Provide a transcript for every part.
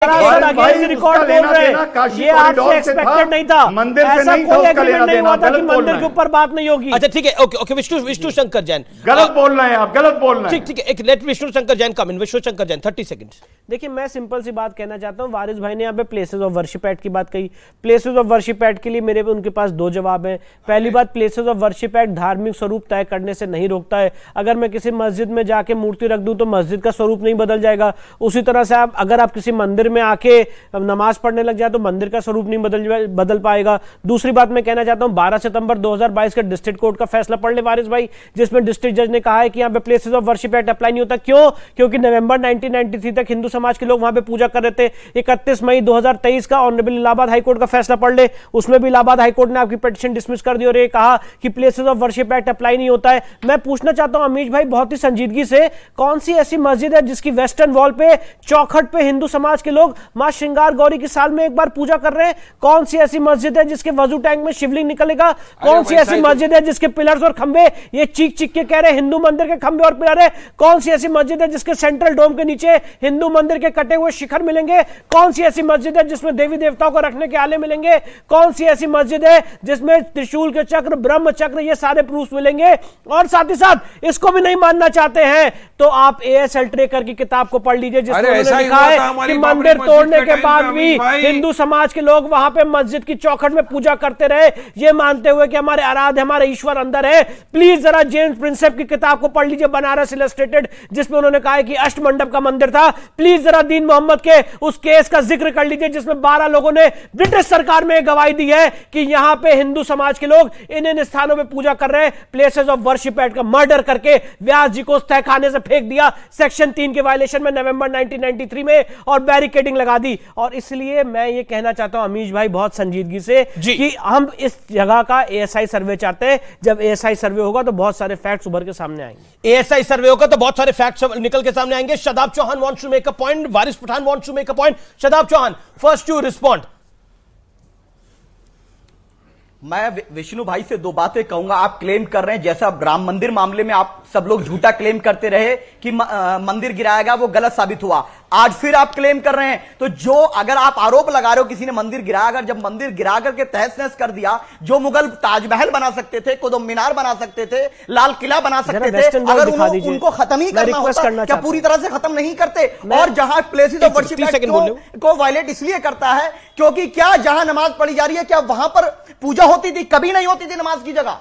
Record बोल रहे हैं, ये आपसे एक्सपेक्टेड नहीं था। मंदिर से ऐसा नहीं कोई था, एग्रीमेंट नहीं हुआ था कि मंदिर के ऊपर बात नहीं होगी। अच्छा ठीक है, ओके ओके, विष्णु शंकर जैन गलत बोल रहे हैं आप, गलत बोल रहे हैं। ठीक है, एक लेट विष्णु शंकर जैन कम इन। विष्णु शंकर जैन 30 सेकंड्स। देखिए, मैं सिंपल सी बात कहना चाहता हूं। वारिस भाई ने यहाँ पे प्लेसेस ऑफ वर्शिप एक्ट की बात कही। प्लेसेस ऑफ वर्शिप एक्ट के लिए मेरे पे उनके पास दो जवाब है। पहली बात, प्लेसेस ऑफ वर्शिप एक्ट धार्मिक स्वरूप तय करने से नहीं रोकता है। अगर मैं किसी मस्जिद में जाके मूर्ति रख दूं तो मस्जिद का स्वरूप नहीं बदल जाएगा। उसी तरह से अगर आप किसी मंदिर में आके नमाज पढ़ने लग जाए तो मंदिर का स्वरूप नहीं बदल पाएगा। दूसरी बात मैं कहना चाहता हूं, 12 सितंबर 2022 का डिस्ट्रिक्ट कोर्ट का फैसला पढ़ ले वारिस भाई, जिसमें डिस्ट्रिक्ट जज ने कहा है कि यहां पे places of worship act apply नहीं होता। क्यों? क्योंकि नवंबर 1993 तक हिंदू समाज के लोग वहां पे पूजा कर रहे थे। 31 मई 2023 का ऑनरेबल इलाहाबाद हाईकोर्ट का फैसला पढ़ ले, उसमें भी इलाहाबाद हाईकोर्ट ने आपकी पिटीशन डिसमिस कर दी और ये कहा कि places of worship act apply नहीं होता है। मैं पूछना चाहता हूं अमीश भाई बहुत ही संजीदगी से, कौन सी ऐसी मस्जिद है जिसकी वेस्टर्न वॉल पे चौखट पे हिंदू समाज के लोग मां श्रृंगार गौरी की साल में एक बार पूजा कर रहे हैं? कौन सी ऐसी मस्जिद है जिसके वजू टैंक में शिवलिंग निकलेगा? कौन सी ऐसी मस्जिद है जिसके पिलर्स और खंबे ये चीख चीख के कह रहे हिंदू मंदिर के खंबे और पिलर है? कौन सी ऐसी मस्जिद है जिसके सेंट्रल डोम के नीचे हिंदू मंदिर के कटे हुए शिखर मिलेंगे? कौन सी ऐसी मस्जिद है जिसमें देवी देवताओं को रखने के आले मिलेंगे? कौन सी ऐसी मस्जिद है जिसमें त्रिशूल के चक्र, ब्रह्म चक्र, ये सारे प्रूफ मिलेंगे? और साथ ही साथ इसको भी नहीं मानना चाहते हैं तो आप एएसएल ट्रेकर की किताब को पढ़ लीजिए, जिसमें उन्होंने लिखा है कि मंदिर तोड़ने के बाद भी हिंदू समाज के लोग वहां पे मस्जिद की चौखट में पूजा करते रहे, ये मानते हुए कि हमारे आराध्य, हमारे ईश्वर अंदर है। प्लीज जरा जेम्स प्रिंसेप की किताब को पढ़ लीजिए, बनारस इलस्ट्रेटेड, जिसमें उन्होंने कहा है कि अष्टमंडप का मंदिर था। प्लीज जरा दीन मोहम्मद के उस केस का जिक्र कर लीजिए जिसमें 12 लोगों ने ब्रिटिश सरकार में गवाही दी है कि यहां पे हिंदू समाज के लोग इन स्थानों पर पूजा कर रहे हैं। प्लेसेस ऑफ वर्शिप एक्ट का मर्डर करके व्यास जी को उस तहखाने से फेंक दिया सेक्शन 3 के वायलेशन में नवंबर 1993 में, और बैरिकेडिंग लगा दी। और इसलिए मैं ये कहना चाहता हूं अमीश भाई बहुत संजीदगी से कि हम इस जगह का एएसआई सर्वे चाहते हैं। जब एएसआई सर्वे होगा तो बहुत सारे फैक्ट्स उभर के सामने आएंगे। एएसआई सर्वे होगा तो बहुत सारे फैक्ट्स निकल के सामने आएंगे। Shadab Chauhan wants to make a point, Waris Pathan wants to make a point. Shadab Chauhan, first to respond. मैं विष्णु भाई से दो बातें कहूंगा। आप क्लेम कर रहे हैं, जैसा राम मंदिर मामले में आप सब लोग झूठा क्लेम करते रहे कि मंदिर गिराया गया, वो गलत साबित हुआ। आज फिर आप क्लेम कर रहे हैं। तो जो अगर आप आरोप लगा रहे हो किसी ने मंदिर गिराया, अगर जब मंदिर गिरा करके तहस नहस कर दिया, जो मुगल ताजमहल बना सकते थे, कुतुब मीनार बना सकते थे, लाल किला बना सकते थे, अगर उनको खत्म ही करना होता, क्या पूरी तरह से खत्म नहीं करते? और जहां प्लेसेस ऑफ वर्शिप एक्ट को वायलेट इसलिए करता है क्योंकि क्या जहां नमाज पढ़ी जा रही है, क्या वहां पर पूजा होती थी? कभी नहीं होती थी नमाज की जगह।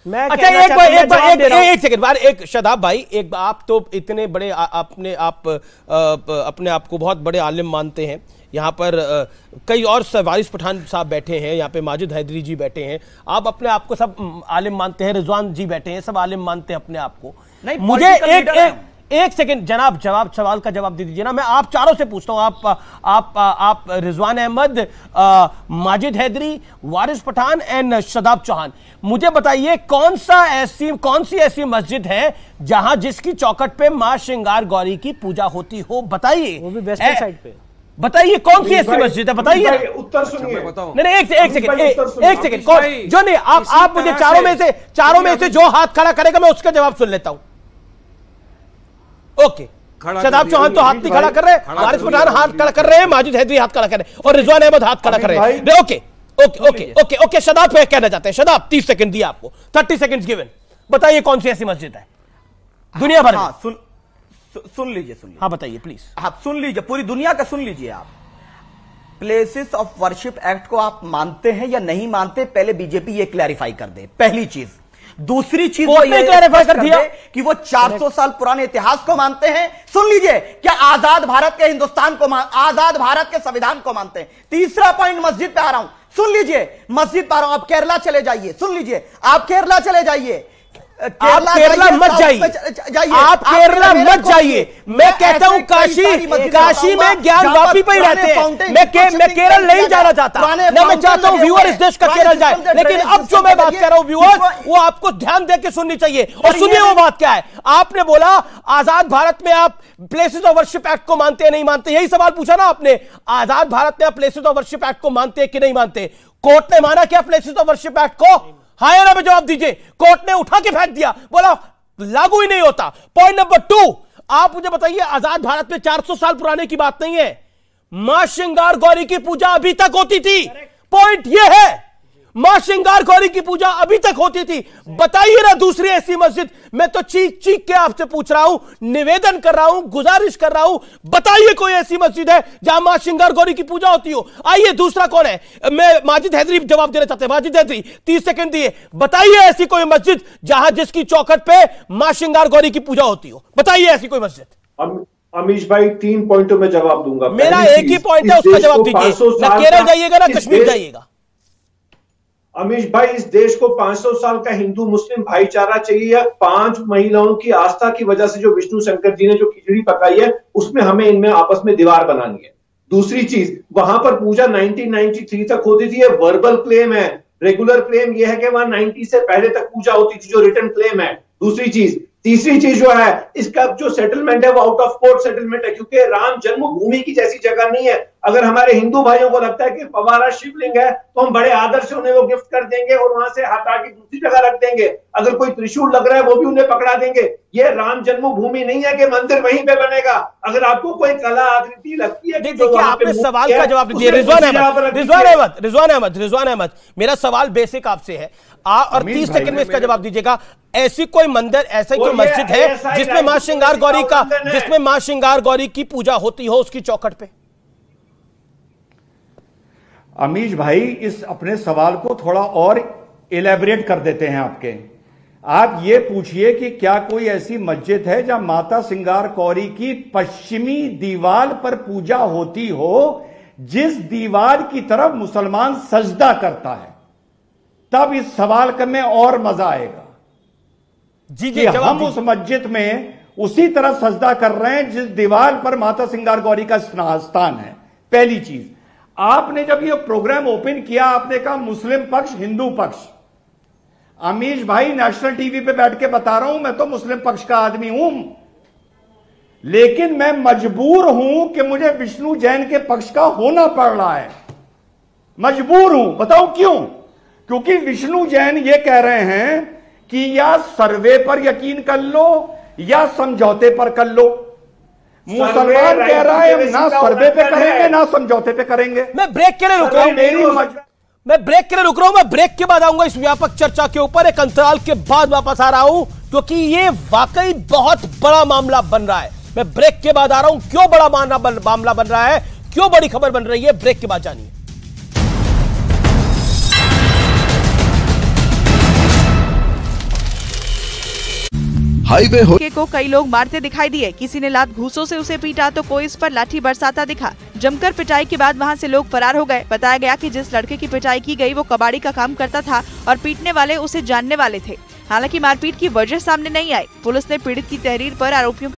अच्छा एक सेकंड बार, एक शदाब भाई, एक आप तो इतने बड़े अपने आप को बहुत बड़े आलिम मानते हैं। यहाँ पर कई और वारिस पठान साहब बैठे हैं, यहाँ पे माजिद हैदरी जी बैठे हैं, आप अपने आप को सब आलिम मानते हैं, रिजवान जी बैठे हैं, सब आलिम मानते हैं अपने आप को। नहीं, मुझे एक सेकंड जनाब, सवाल का जवाब दे दीजिए ना। मैं आप चारों से पूछता हूं, आप रिजवान अहमद, माजिद हैदरी, वारिस पठान एंड शदाब चौहान, मुझे बताइए कौन सी ऐसी मस्जिद है जहां जिसकी चौखट पे मां श्रृंगार गौरी की पूजा होती हो? बताइए, वो भी वेस्टर्न साइड पे। बताइए कौन सी ऐसी मस्जिद है, बताइए। उत्तर सुनिए। नहीं, एक सेकंड जो नहीं, आप मुझे चारों में से जो हाथ खड़ा करेगा मैं उसका जवाब सुन लेता हूं। ओके, शदाब चौहान तो हाथ नहीं खड़ा कर रहे, वारिस पठान हाथ खड़ा कर रहे हैं, माजिद हैदरी हाथ खड़ा कर रहे हैं और रिजवान अहमद हाथ खड़ा कर रहे हैं। ओके, शदाब पे कहना चाहते हैं। शदाब 30 सेकंड दिया आपको, 30 सेकंड्स गिवन। बताइए कौन सी ऐसी मस्जिद है दुनिया भर में? सुन लीजिए। हाँ बताइए प्लीज। आप सुन लीजिए, पूरी दुनिया का सुन लीजिए। आप प्लेसेस ऑफ वर्शिप एक्ट को आप मानते हैं या नहीं मानते, पहले बीजेपी ये क्लैरिफाई कर दे, पहली चीज। दूसरी चीज क्लैरिफाई कर दिया कि वो 400 साल पुराने इतिहास को मानते हैं। सुन लीजिए, क्या आजाद भारत के हिंदुस्तान को आजाद भारत के संविधान को मानते हैं? तीसरा पॉइंट, मस्जिद पे आ रहा हूं, सुन लीजिए। मस्जिद पे आ रहा हूं, आप केरला चले जाइए, सुन लीजिए, आप केरला चले जाइए। आप केरला मत जाइए, आप केरला मत जाइए। मैं कहता हूं काशी में ज्ञान वापी पे ही रहते हैं। मैं केरल नहीं जाना चाहता, ना मैं चाहता हूं व्यूअर इस देश का केरल जाए, लेकिन अब जो मैं बात कर रहा हूं व्यूअर, वो आपको ध्यान देकर सुननी चाहिए। और सुनिए वो बात क्या है। आपने बोला आजाद भारत में आप प्लेसेस ऑफ वर्शिप एक्ट को मानते हैं नहीं मानते, यही सवाल पूछा ना आपने। आजाद भारत में आप प्लेसेस ऑफ वर्शिप एक्ट को मानते हैं कि नहीं मानते? कोर्ट ने माना क्या प्लेसेस ऑफ वर्शिप एक्ट को? हाँ या ना में जवाब दीजिए। कोर्ट ने उठा के फेंक दिया, बोला लागू ही नहीं होता। पॉइंट नंबर 2, आप मुझे बताइए, आजाद भारत में 400 साल पुराने की बात नहीं है, मां श्रृंगार गौरी की पूजा अभी तक होती थी। पॉइंट यह है, मां श्रृंगार गौरी की पूजा अभी तक होती थी। बताइए ना दूसरी ऐसी मस्जिद। मैं तो चीख चीख के आपसे पूछ रहा हूं, निवेदन कर रहा हूं, गुजारिश कर रहा हूं, बताइए कोई ऐसी मस्जिद है जहां मां श्रृंगार गौरी की पूजा होती हो। आइए दूसरा कौन है? मैं माजिद हैदरी जवाब देना चाहते हैं। माजिद हैदरी 30 सेकंड दिए, बताइए ऐसी कोई मस्जिद जहां जिसकी चौखट पे मां श्रृंगार गौरी की पूजा होती हो। बताइए ऐसी कोई मस्जिद। अमीश भाई 3 पॉइंटों में जवाब दूंगा। मेरा एक ही पॉइंट है, उसका जवाब दीजिए। ना केरल जाइएगा ना कश्मीर जाइएगा। अमीश भाई, इस देश को 500 साल का हिंदू मुस्लिम भाईचारा चाहिए या 5 महिलाओं की आस्था की वजह से जो विष्णु शंकर जी ने जो खिचड़ी पकाई है उसमें हमें इनमें आपस में दीवार बनानी है। दूसरी चीज, वहां पर पूजा 1993 तक होती थी, ये वर्बल क्लेम है। रेगुलर क्लेम ये है कि वहां 90 से पहले तक पूजा होती थी, जो रिटर्न क्लेम है। दूसरी चीज, तीसरी चीज जो है, इसका जो सेटलमेंट है वो आउट ऑफ कोर्ट सेटलमेंट है, क्योंकि राम जन्मभूमि की जैसी जगह नहीं है। अगर हमारे हिंदू भाइयों को लगता है कि फवारा शिवलिंग है तो हम बड़े आदर से उन्हें वो गिफ्ट कर देंगे और वहां से हटा के दूसरी जगह रख देंगे। अगर कोई त्रिशूल लग रहा है वो भी उन्हें पकड़ा देंगे। ये राम जन्मभूमि नहीं है कि मंदिर वहीं पे बनेगा। अगर आपको कोई कला आकृति लगती है देखिए, आपने सवाल का जवाब दीजिए। रिजवान अहमद, मेरा सवाल बेसिक आपसे है और 30 सेकंड में इसका जवाब दीजिएगा। ऐसी कोई मंदिर, ऐसी कोई मस्जिद है जिसमें मां श्रृंगार गौरी का, जिसमें मां श्रृंगार गौरी की पूजा होती हो उसकी चौखट पे? अमीश भाई, इस अपने सवाल को थोड़ा और इलेबरेट कर देते हैं आपके। आप ये पूछिए कि क्या कोई ऐसी मस्जिद है जहां माता श्रृंगार गौरी की पश्चिमी दीवार पर पूजा होती हो, जिस दीवार की तरफ मुसलमान सजदा करता है? तब इस सवाल में और मजा आएगा। जी, हम उस मस्जिद में उसी तरह सजदा कर रहे हैं जिस दीवार पर माता श्रृंगार गौरी का स्थान है। पहली चीज, आपने जब ये प्रोग्राम ओपन किया आपने कहा मुस्लिम पक्ष हिंदू पक्ष। अमीश भाई, नेशनल टीवी पे बैठ के बता रहा हूं, मैं तो मुस्लिम पक्ष का आदमी हूं, लेकिन मैं मजबूर हूं कि मुझे विष्णु जैन के पक्ष का होना पड़ रहा है। मजबूर हूं, बताओ क्यों? क्योंकि विष्णु जैन ये कह रहे हैं कि या सर्वे पर यकीन कर लो या समझौते पर कर लो। मुसलमान कह रहा है ना सर्वे पे करेंगे ना समझौते पे करेंगे। मैं ब्रेक के लिए रुक रहा हूं, मैं ब्रेक के बाद आऊंगा इस व्यापक चर्चा के ऊपर। एक अंतराल के बाद वापस आ रहा हूं क्योंकि ये वाकई बहुत बड़ा मामला बन रहा है। मैं ब्रेक के बाद आ रहा हूं। क्यों बड़ा मामला बन रहा है, क्यों बड़ी खबर बन रही है, ब्रेक के बाद जानिए। हाईवे को कई लोग मारते दिखाई दिए। किसी ने लात घूंसों से उसे पीटा तो कोई इस पर लाठी बरसाता दिखा। जमकर पिटाई के बाद वहां से लोग फरार हो गए। बताया गया कि जिस लड़के की पिटाई की गई वो कबाड़ी का काम करता था और पीटने वाले उसे जानने वाले थे। हालांकि मारपीट की वजह सामने नहीं आई। पुलिस ने पीड़ित की तहरीर पर आरोपियों